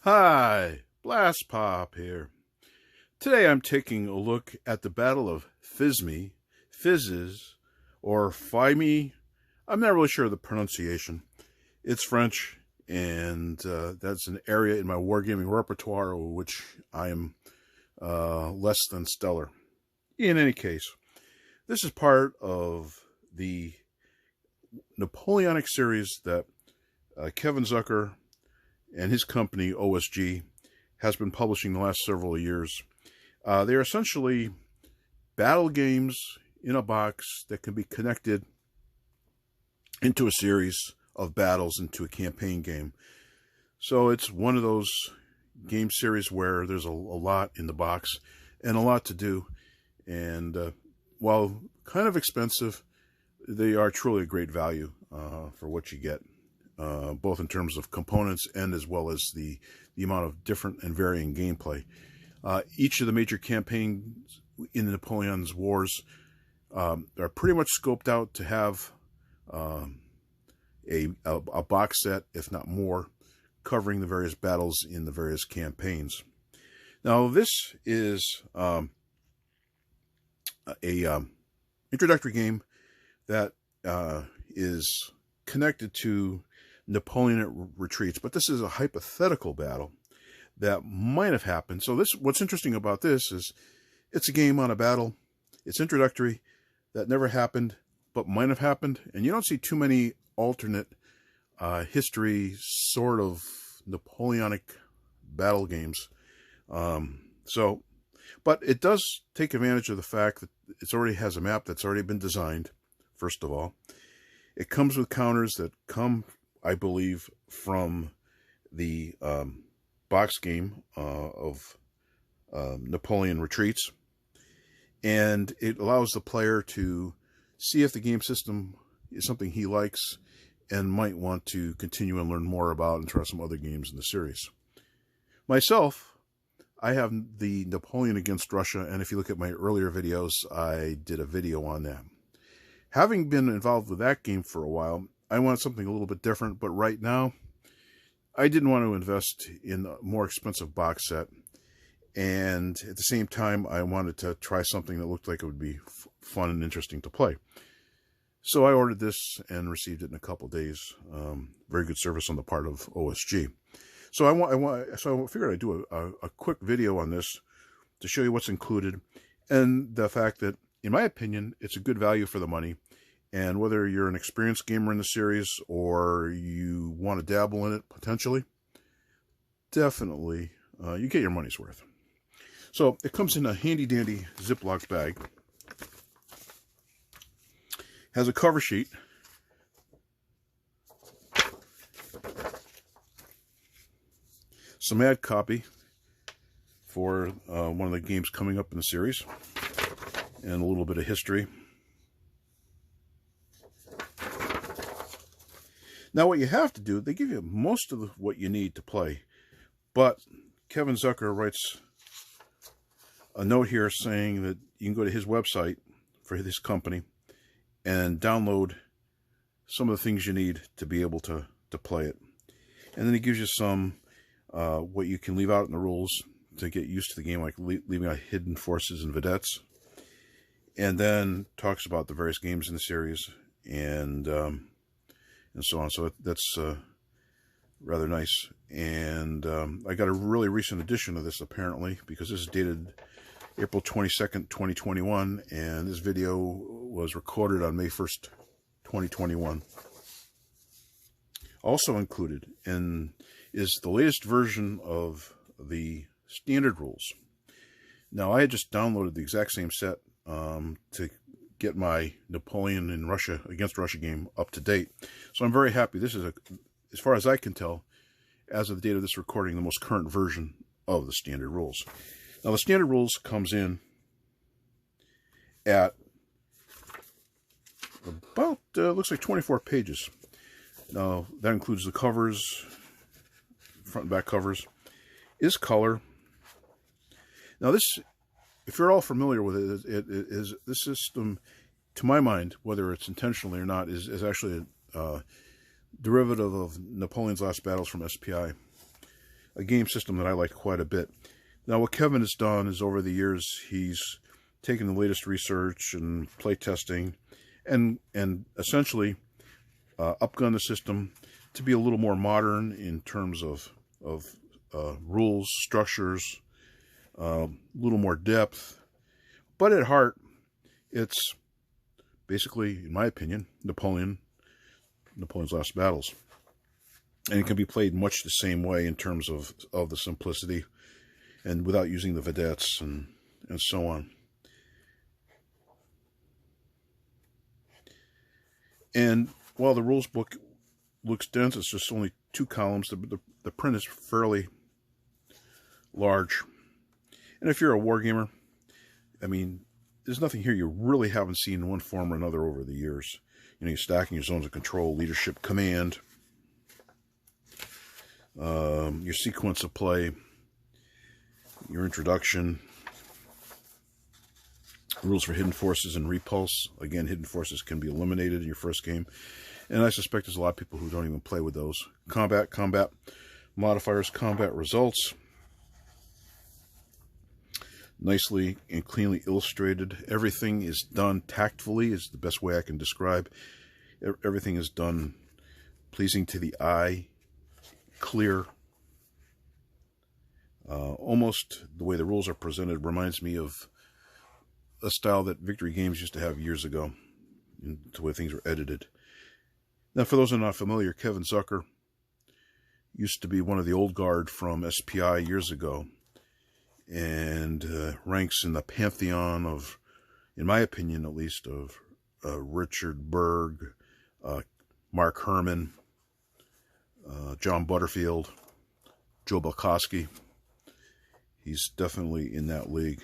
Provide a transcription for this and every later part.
Hi, Blastpop here. Today I'm taking a look at the Battle of Fismes, Fizzes, or Fismes. I'm not really sure of the pronunciation. It's French, and that's an area in my wargaming repertoire which I am less than stellar. In any case, this is part of the Napoleonic series that Kevin Zucker and his company, OSG, has been publishing the last several years. They are essentially battle games in a box that can be connected into a series of battles into a campaign game. So it's one of those game series where there's a lot in the box and a lot to do. And while kind of expensive, they are truly a great value for what you get. Both in terms of components and as well as the amount of different and varying gameplay. Each of the major campaigns in Napoleon's wars are pretty much scoped out to have a box set, if not more, covering the various battles in the various campaigns. Now, this is a introductory game that is connected to Napoleonic retreats, but this is a hypothetical battle that might have happened. So what's interesting about this is it's a game on a battle. It's introductory that never happened, but might have happened. And you don't see too many alternate history sort of Napoleonic battle games. But it does take advantage of the fact that it already has a map that's already been designed, first of all. It comes with counters that come, I believe, from the box game of Napoleon Retreats. And it allows the player to see if the game system is something he likes and might want to continue and learn more about and try some other games in the series. Myself, I have the Napoleon against Russia, and if you look at my earlier videos, I did a video on that. Having been involved with that game for a while, I wanted something a little bit different, but right now, I didn't want to invest in a more expensive box set. And at the same time, I wanted to try something that looked like it would be fun and interesting to play. So I ordered this and received it in a couple of days. Very good service on the part of OSG. So I figured I'd do a quick video on this to show you what's included and the fact that, in my opinion, it's a good value for the money. And whether you're an experienced gamer in the series or you want to dabble in it potentially, definitely you get your money's worth. So it comes in a handy-dandy Ziploc bag. Has a cover sheet. Some ad copy for one of the games coming up in the series. And a little bit of history. Now, what you have to do, they give you most of what you need to play. But Kevin Zucker writes a note here saying that you can go to his website for his company and download some of the things you need to be able to play it. And then he gives you some what you can leave out in the rules to get used to the game, like leaving out hidden forces and vedettes. And then talks about the various games in the series and so on. So that's rather nice. And I got a really recent edition of this, apparently, because this is dated April 22nd, 2021, and this video was recorded on May 1st, 2021. Also included is the latest version of the standard rules. Now, I had just downloaded the exact same set to get my Napoleon in Russia against Russia game up to date. So I'm very happy. This is, as far as I can tell, as of the date of this recording, the most current version of the standard rules. Now, the standard rules comes in at about, looks like 24 pages. Now, that includes the covers, front and back covers, is color. Now, this, if you're all familiar with it, is this system, to my mind, whether it's intentionally or not, is actually a derivative of Napoleon's Last Battles from SPI. a game system that I like quite a bit. Now, what Kevin has done is over the years, he's taken the latest research and play testing and essentially upgunned the system to be a little more modern in terms of rules, structures, a little more depth. But at heart, it's basically, in my opinion, Napoleon's Last Battles. And it can be played much the same way in terms of the simplicity and without using the vedettes and so on. And while the rules book looks dense, it's just only 2 columns. The print is fairly large. And if you're a wargamer, I mean, there's nothing here you really haven't seen in one form or another over the years. You know, you're stacking your zones of control, leadership, command, your sequence of play, your introduction, rules for hidden forces and repulse. Again, hidden forces can be eliminated in your first game. And I suspect there's a lot of people who don't even play with those. Combat modifiers, combat results. Nicely and cleanly illustrated. Everything is done tactfully, is the best way I can describe. Everything is done pleasing to the eye, clear. Almost the way the rules are presented reminds me of a style that Victory Games used to have years ago, the way things were edited. Now, for those who are not familiar, Kevin Zucker used to be one of the old guard from SPI years ago, and ranks in the pantheon of, in my opinion at least, of Richard Berg, Mark Herman, John Butterfield, Joe Balkowski. He's definitely in that league.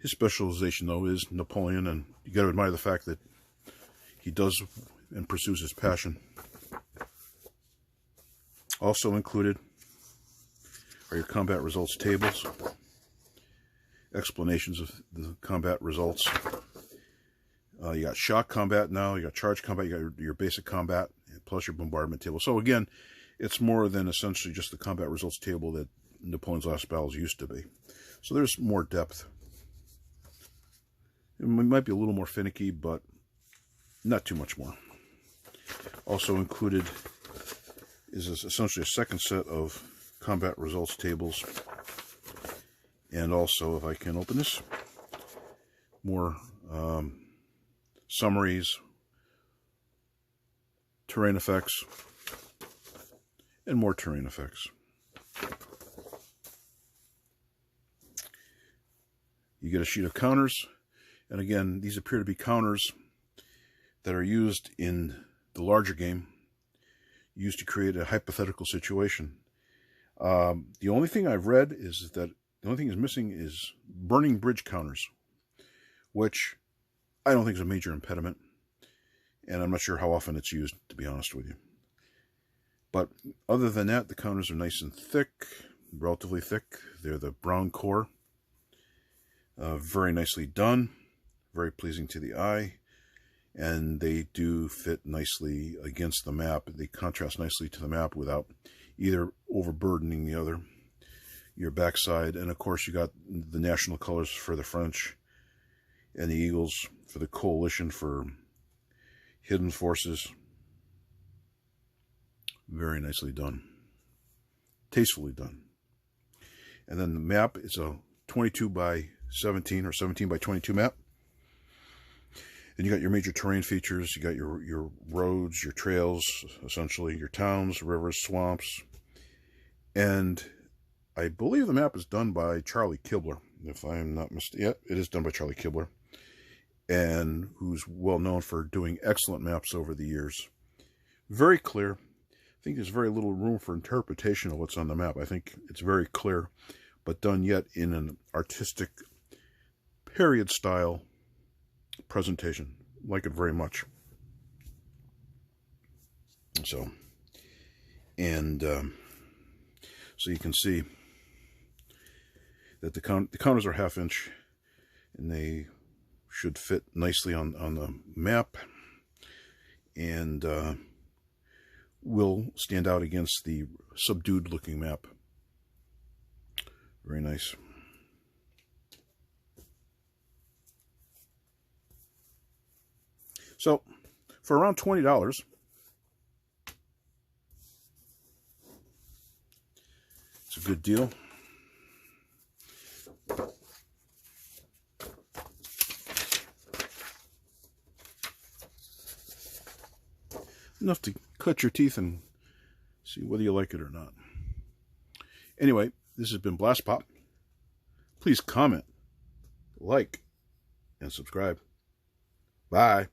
His specialization, though, is Napoleon, and you got to admire the fact that he does and pursues his passion. Also included are your combat results tables, explanations of the combat results. You got shock combat now, you got charge combat, you got your basic combat, plus your bombardment table. So again, it's more than essentially just the combat results table that Napoleon's Last Battles used to be. So there's more depth. It might be a little more finicky, but not too much more. Also included is essentially a second set of combat results tables. And also, if I can open this, more summaries, terrain effects, and more terrain effects. You get a sheet of counters. And again, these appear to be counters that are used in the larger game, used to create a hypothetical situation. The only thing I've read is that the only thing is missing is burning bridge counters, which I don't think is a major impediment. And I'm not sure how often it's used, to be honest with you. But other than that, the counters are nice and thick, relatively thick. They're the brown core. Very nicely done. Very pleasing to the eye, and they do fit nicely against the map. They contrast nicely to the map without either overburdening the other. Your backside, and of course you got the national colors for the French, and the eagles for the coalition for hidden forces. Very nicely done. Tastefully done. And then the map is a 22 by 17 or 17 by 22 map. Then you got your major terrain features. You got your roads, your trails, essentially, your towns, rivers, swamps. And I believe the map is done by Charlie Kibler, if I'm not mistaken. Yeah, it is done by Charlie Kibler, and who's well known for doing excellent maps over the years. Very clear. I think there's very little room for interpretation of what's on the map. I think it's very clear, but done yet in an artistic period style presentation. Like it very much. So, and so you can see that the counters are 1/2 inch, and they should fit nicely on the map, and will stand out against the subdued looking map Very nice. So, for around $20, it's a good deal. Enough to cut your teeth and see whether you like it or not. Anyway, this has been Blastpop. Please comment, like, and subscribe. Bye.